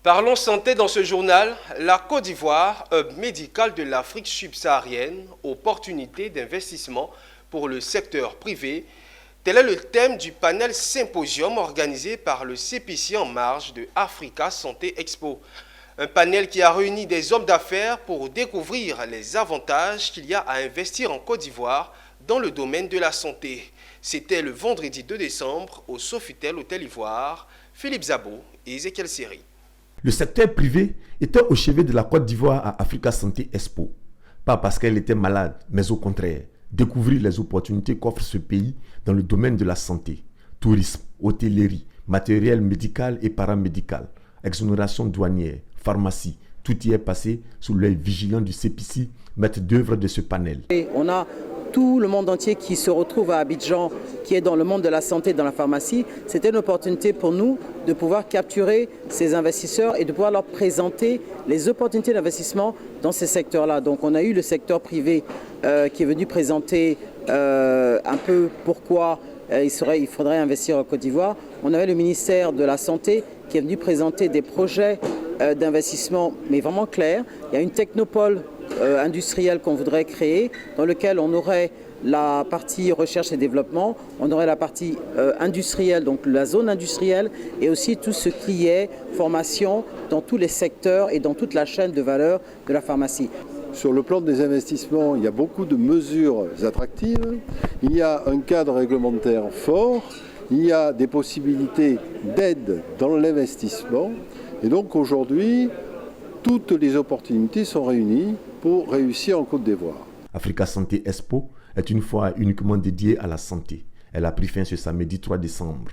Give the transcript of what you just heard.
Parlons santé dans ce journal. La Côte d'Ivoire, hub médical de l'Afrique subsaharienne, opportunité d'investissement pour le secteur privé. Tel est le thème du panel symposium organisé par le CPC en marge de Africa Santé Expo. Un panel qui a réuni des hommes d'affaires pour découvrir les avantages qu'il y a à investir en Côte d'Ivoire dans le domaine de la santé. C'était le vendredi 2 décembre au Sofitel Hôtel Ivoire. Philippe Zabo et Ezekiel Seri. Le secteur privé était au chevet de la Côte d'Ivoire à Africa Santé Expo. Pas parce qu'elle était malade, mais au contraire, découvrir les opportunités qu'offre ce pays dans le domaine de la santé. Tourisme, hôtellerie, matériel médical et paramédical, exonération douanière, pharmacie, tout y est passé sous l'œil vigilant du CPC, maître d'œuvre de ce panel. Et on a tout le monde entier qui se retrouve à Abidjan, qui est dans le monde de la santé, dans la pharmacie. C'était une opportunité pour nous de pouvoir capturer ces investisseurs et de pouvoir leur présenter les opportunités d'investissement dans ces secteurs-là. Donc on a eu le secteur privé qui est venu présenter un peu pourquoi il faudrait investir en Côte d'Ivoire. On avait le ministère de la Santé qui est venu présenter des projets d'investissement, mais vraiment clairs. Il y a une technopole industrielle qu'on voudrait créer, dans lequel on aurait la partie recherche et développement, on aurait la partie industrielle, donc la zone industrielle, et aussi tout ce qui est formation dans tous les secteurs et dans toute la chaîne de valeur de la pharmacie. Sur le plan des investissements, il y a beaucoup de mesures attractives, il y a un cadre réglementaire fort, il y a des possibilités d'aide dans l'investissement, et donc aujourd'hui, toutes les opportunités sont réunies pour réussir en Côte d'Ivoire. Africa Santé Expo est une foire uniquement dédiée à la santé. Elle a pris fin ce samedi 3 décembre.